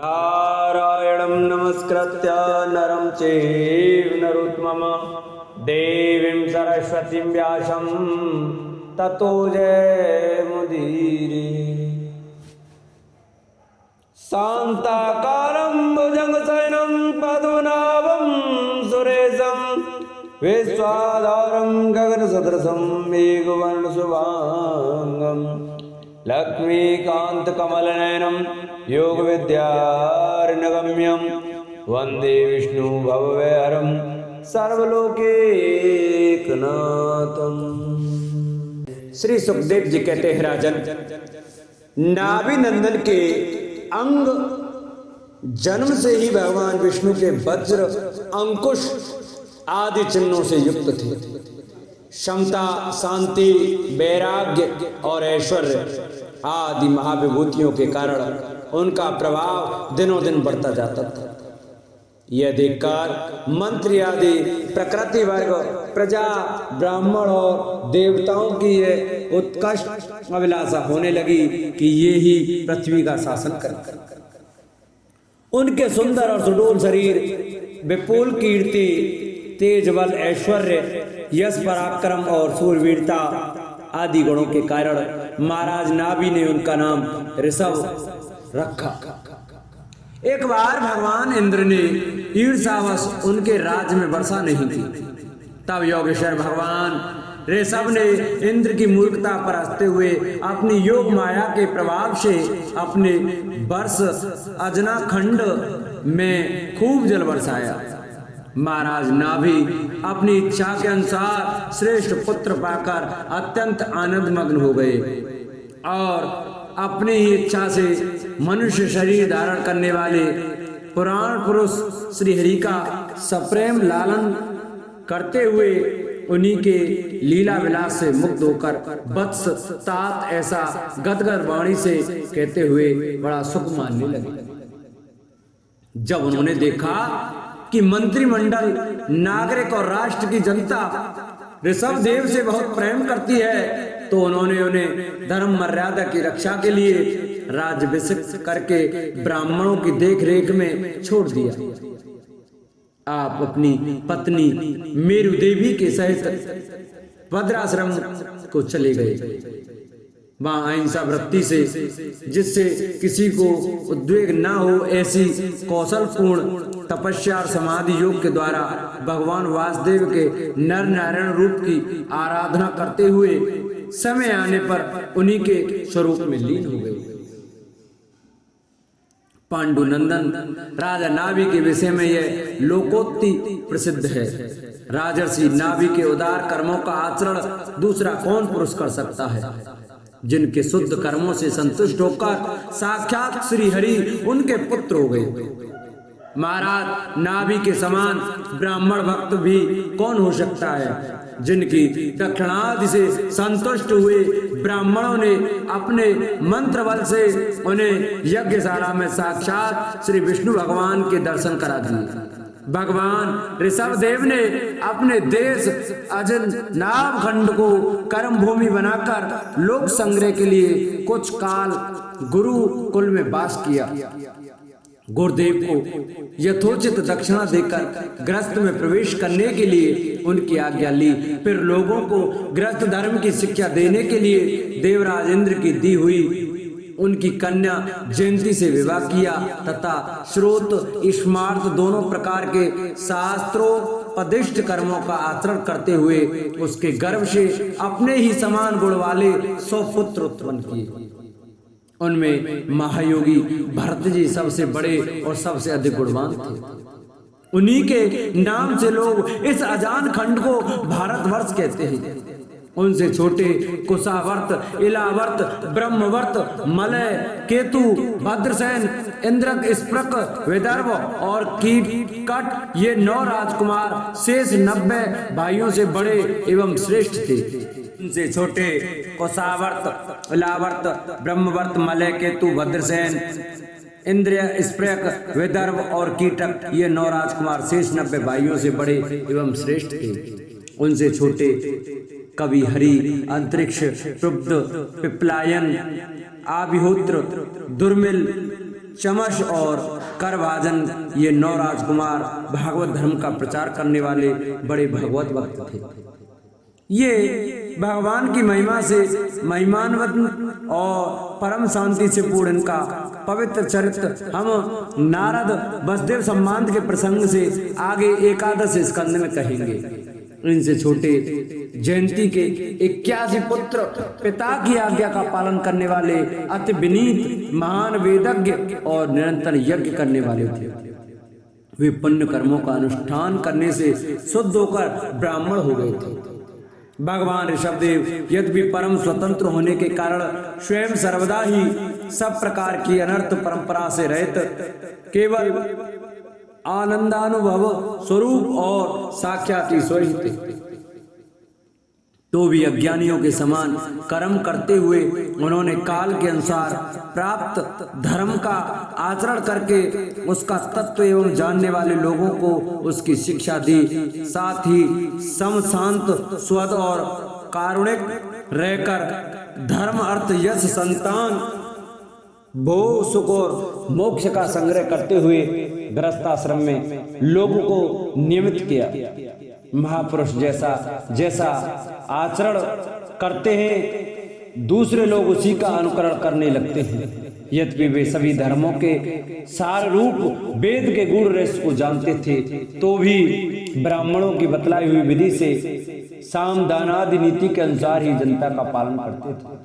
नारायणं नमस्कृत्य नरं चैव नरोत्तमं देवीं सरस्वतीं व्यासं ततो जयमुदीरये। शान्ताकारं भुजगशयनं पद्मनाभं सुरेशं विश्वाधारं गगनसदृशं मेघवर्णशुभाङ्गं लक्ष्मीकान्तकमलनयनं योगविद्यार्णगम्यं वन्दे विष्णु भवभयहरं सर्वलोकैकनाथं। श्री सुखदेव जी कहते हैं, राजन, नाभि नंदन के अंग जन्म से ही भगवान विष्णु के वज्र, अंकुश आदि चिन्हों से युक्त थे। क्षमता, शांति, वैराग्य और ऐश्वर्य आदि महाविभूतियों के कारण उनका प्रभाव दिनों दिन बढ़ता जाता था। यह देखकर मंत्री आदि प्रकृति वर्ग, प्रजा, ब्राह्मण और देवताओं की यह उत्कर्ष अभिलाषा होने लगी कि ये ही पृथ्वी का शासन करें। उनके सुंदर और सुडोल शरीर, विपुल कीर्ति, तेज बल, ऐश्वर्य, यश, पराक्रम और शूरवीरता आदि गुणों के कारण महाराज नाभि ने उनका नाम ऋषभ रखा। एक बार भगवान इंद्र ने ईर्ष्यावश उनके राज्य में वर्षा नहीं की। तब योगेश्वर भगवान ऋषभ ने इंद्र की मूर्खता पर हंसते हुए अपनी योग माया के प्रभाव से अपने वर्ष अजना खंड में खूब जल बरसाया। महाराज नाभि अपनी इच्छा के अनुसार श्रेष्ठ पुत्र पाकर अत्यंत आनंद मग्न हो गए और अपनी ही इच्छा से मनुष्य शरीर धारण करने वाले पुराण पुरुष श्री हरि का सप्रेम लालन करते हुए उन्हीं के लीला विलास से मुक्त होकर वत्स तात ऐसा गदगद वाणी से कहते हुए बड़ा सुख मानने लगे। जब उन्होंने देखा कि मंत्रिमंडल, नागरिक और राष्ट्र की जनता ऋषभ देव से बहुत प्रेम करती है, तो उन्होंने उन्हें धर्म मर्यादा की रक्षा के लिए राज्याभिषेक करके ब्राह्मणों की देख रेख में छोड़ दिया। आप अपनी पत्नी मेरु देवी के सहित भद्राश्रम को चले गए। वहां अहिंसा वृत्ति से, जिससे किसी को उद्वेग न हो, ऐसी कौशलपूर्ण तपस्या और समाधि योग के द्वारा भगवान वासुदेव के नर नारायण रूप की आराधना करते हुए समय आने पर उन्हीं के स्वरूप में लीन हो गए। पांडुनंदन राजा नाभि के विषय में यह लोकोक्ति प्रसिद्ध है। राजर्षि नाभि के उदार कर्मों का आचरण दूसरा कौन पुरुष कर सकता है? जिनके शुद्ध कर्मों से संतुष्ट होकर साक्षात श्री हरि उनके पुत्र हो गए। महाराज नाभि के समान ब्राह्मण भक्त भी कौन हो सकता है? जिनकी दक्षिणादि से संतुष्ट हुए ब्राह्मणों ने अपने मंत्र बल से उन्हें यज्ञशाला में साक्षात श्री विष्णु भगवान के दर्शन करा दिए। भगवान ऋषभ देव ने अपने देश अजनाभ खंड को कर्म भूमि बनाकर लोक संग्रह के लिए कुछ काल गुरुकुल में वास किया। गुरुदेव को यथोचित दक्षिणा देकर गृहस्थ में प्रवेश करने के लिए उनकी आज्ञा ली। फिर लोगों को गृहस्थ धर्म की शिक्षा देने के लिए देवराज इंद्र की दी हुई उनकी कन्या जयंती से विवाह किया तथा श्रोत स्मार्त दोनों प्रकार के शास्त्रोपदिष्ट कर्मों का आचरण करते हुए उसके गर्भ से अपने ही समान गुण वाले 100 पुत्र उत्पन्न किए। उनमें महायोगी भरत जी सबसे बड़े और सबसे अधिक गुणवान थे। उन्हीं के नाम से लोग इस अजान खंड को भारतवर्ष कहते हैं। उनसे छोटे कुशावर्त, इलावर्त, ब्रह्मवर्त, मलय, केतु, भद्रसेन, इंद्रक, स्प्रक, विदर्भ और कीटकट ये 9 राजकुमार शेष 90 भाइयों से बड़े एवं श्रेष्ठ थे। इनसे छोटे कुशावर्त, इलावर्त, ब्रह्मवर्त, मलय, केतु, भद्रसेन, इंद्र, स्प्रक, विदर्भ और कीटक ये 9 राजकुमार शेष 90 भाइयों से बड़े एवं श्रेष्ठ थे। उनसे छोटे कवि हरि, अंतरिक्ष, प्रबुद्ध, पिपलायन, आविहोत्र, दुर्मिल, चमश और करभाजन ये 9 राजकुमार भागवत धर्म का प्रचार करने वाले बड़े भगवत भक्त थे। ये भगवान की महिमा से महिमान्वित और परम शांति से पूर्ण इनका पवित्र चरित्र हम नारद वसुदेव संवाद के प्रसंग से आगे 11 स्कंद में कहेंगे। इनसे छोटे जयंती के 81 पुत्र पिता की आज्ञा का पालन करने वाले अति विनीत महान वेदज्ञ और निरंतर यज्ञ करने वाले थे। वे पुण्य कर्मों का अनुष्ठान करने से शुद्ध होकर ब्राह्मण हो गए थे। भगवान ऋषभदेव यद्यपि परम स्वतंत्र होने के कारण स्वयं सर्वदा ही सब प्रकार की अनर्थ परंपरा से रहित केवल आनंदानुभव स्वरूप और साक्षात ईश्वर ही थे, तो भी अज्ञानियों के समान कर्म करते हुए उन्होंने काल के अनुसार प्राप्त धर्म का आचरण करके उसका तत्व एवं जानने वाले लोगों को उसकी शिक्षा दी। साथ ही सम शांत स्वद और कारुणिक रहकर धर्म अर्थ यश संतान भोग सुख और मोक्ष का संग्रह करते हुए गृहस्थाश्रम में लोगों को नियमित किया। महापुरुष जैसा आचरण करते हैं दूसरे लोग उसी का अनुकरण करने लगते हैं। यद्यपि वे सभी धर्मों के सार रूप वेद के गूढ़ रहस्य को जानते थे, तो भी ब्राह्मणों की बतलाई हुई विधि से साम दानादि नीति के अनुसार ही जनता का पालन करते थे।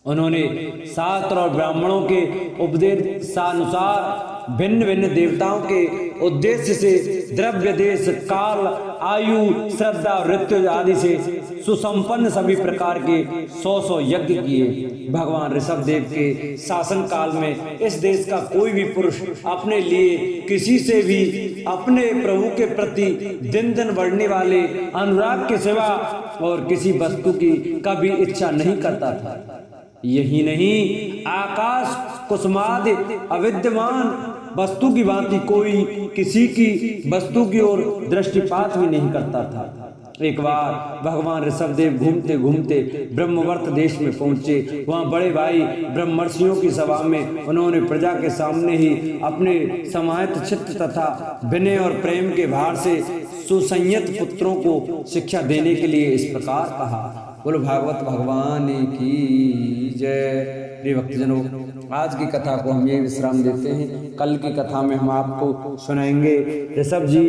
उन्होंने शास्त्र और ब्राह्मणों के उपदेशानुसार भिन्न भिन्न देवताओं के उद्देश्य से द्रव्य देश काल आयु श्रद्धा और ऋतु आदि से सुसंपन्न सभी प्रकार के 100 यज्ञ किए। भगवान ऋषभदेव के शासन काल में इस देश का कोई भी पुरुष अपने लिए किसी से भी अपने प्रभु के प्रति दिन दिन बढ़ने वाले अनुराग के सिवा और किसी वस्तु की कभी इच्छा नहीं करता था। यही नहीं, आकाश कुसुमादि अविद्यमान वस्तु की भांति कोई किसी की वस्तु की ओर दृष्टिपात भी नहीं करता था। एक बार भगवान ऋषभदेव घूमते घूमते ब्रह्मवर्त देश में पहुंचे। वहां बड़े भाई ब्रह्मर्षियों की सभा में उन्होंने प्रजा के सामने ही अपने समाहित चित्त तथा विनय और प्रेम के भार से सुसंयत पुत्रों को शिक्षा देने के लिए इस प्रकार कहा। बोलो भागवत भगवान की जय। प्रिय भक्तजनों, आज की कथा को हम ये विश्राम देते हैं। कल की कथा में हम आपको सुनाएंगे ऋषभ जी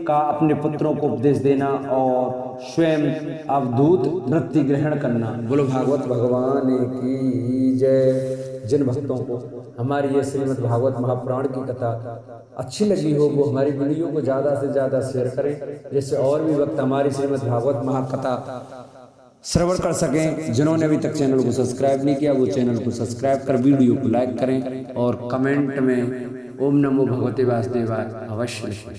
का अपने पुत्रों को उपदेश देना और स्वयं अवधूत वृत्ति ग्रहण करना। बोलो भागवत भगवान की जय। जिन भक्तों को हमारी ये श्रीमद् भागवत महापुराण की कथा अच्छी लगी हो वो हमारी वीडियो को ज़्यादा से ज़्यादा शेयर करें, जिससे और भी वक्त हमारी श्रीमद् भागवत महाकथा श्रवण कर सकें। जिन्होंने अभी तक चैनल को सब्सक्राइब नहीं किया वो चैनल को सब्सक्राइब कर वीडियो को लाइक करें और कमेंट में ओम नमो भगवते वासुदेवाय अवश्य लिखें।